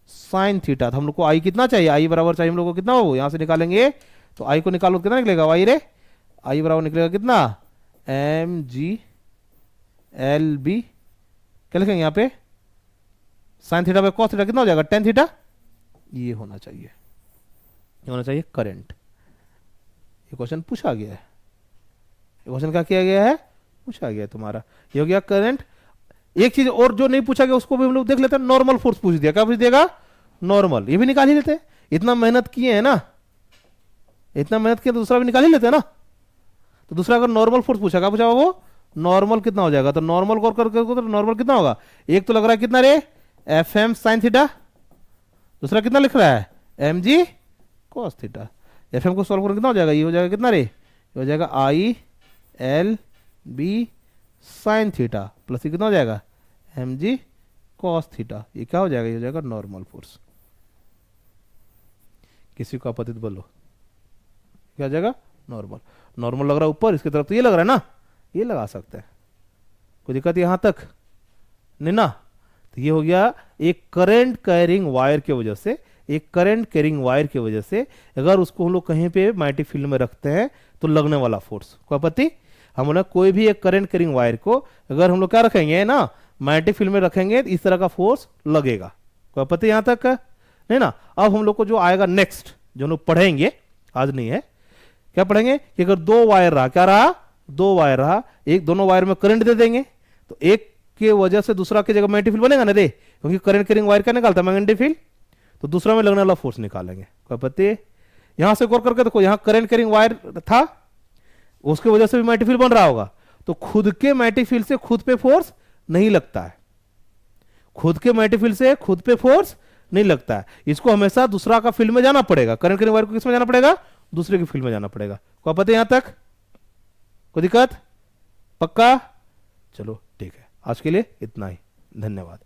साइन थीटा। तो हम लोग को आई कितना चाहिए, आई बराबर चाहिए हम लोग को कितना हो, यहां से निकालेंगे तो आई को निकालो कितना निकलेगा वाई रे, आई बराबर निकलेगा कितना एम जी एल बी, क्या लिखेंगे यहाँ पे साइन थीटा पे कॉस थीटा कितना हो जाएगा टेन थीटा। ये होना चाहिए, ये होना चाहिए करंट। ये क्वेश्चन पूछा गया है, ये क्वेश्चन क्या किया गया है, पूछा गया है तुम्हारा। ये हो गया करंट। एक चीज और जो नहीं पूछा गया उसको भी हम लोग देख लेते हैं, नॉर्मल फोर्स पूछ दिया, क्या पूछ दिएगा नॉर्मल, ये भी निकाल ही लेते हैं। इतना मेहनत किए हैं ना, इतना मेहनत किया तो दूसरा भी निकाल ही लेते हैं ना। तो दूसरा अगर नॉर्मल फोर्स पूछा, क्या पूछा वो नॉर्मल कितना हो जाएगा, तो नॉर्मल को करके तो नॉर्मल कितना होगा, एक तो लग रहा है कितना रे एफ एम साइन थीटा, दूसरा कितना लिख रहा है M G cos theta. F M को सॉल्व करके कितना हो जाएगा, ये हो जाएगा कितना रे, ये हो जाएगा I L B sine theta plus ये कितना हो जाएगा एम जी कॉस थीटा। ये क्या हो जाएगा, ये हो जाएगा नॉर्मल फोर्स। किसी को आपत्ति बोलो, क्या हो जाएगा नॉर्मल। नॉर्मल लग रहा है ऊपर, इसकी तरफ तो ये लग रहा है ना, ये लगा सकते हैं, कोई दिक्कत यहां तक नहीं ना। तो ये हो गया एक करंट कैरिंग वायर की वजह से, एक करंट कैरिंग वायर की वजह से अगर उसको हम लोग कहीं पे मैग्नेटिक फील्ड में रखते हैं तो लगने वाला फोर्स। कोई आपत्ति, हम लोग कोई भी एक करंट कैरिंग वायर को अगर हम लोग क्या रखेंगे ना मैग्नेटिक फील्ड में रखेंगे तो इस तरह का फोर्स लगेगा। कोई आपत्ति यहां तक नहीं ना। अब हम लोग को जो आएगा नेक्स्ट, जो हम लोग पढ़ेंगे, आज नहीं है, क्या पढ़ेंगे कि अगर दो वायर रहा, क्या रहा दो वायर रहा, एक दोनों वायर में करंट दे देंगे तो एक के वजह से दूसरा की जगह मैग्नेटिक फील्ड बनेगा ना रे, क्योंकि करंट कैरिंग वायर क्या निकालता है मैग्नेटिक फील्ड, तो दूसरा में लगने वाला फोर्स निकालेंगे। कोई पता है, यहां से गौर करके देखो, यहां करंट कैरिंग वायर था, उसकी वजह से भी मैग्नेटिक फील्ड बन रहा होगा, तो खुद के मैग्नेटिक फील्ड से खुद पे फोर्स नहीं लगता है, खुद के मैग्नेटिक फील्ड से खुद पे फोर्स नहीं लगता है। इसको हमेशा दूसरा का फील्ड में जाना पड़ेगा, करंट कैरिंग वायर को किसमें जाना पड़ेगा, दूसरे के फील्ड में जाना पड़ेगा। कोई पता है यहां तक, कोई दिक्कत, पक्का, चलो ठीक है, आज के लिए इतना ही, धन्यवाद।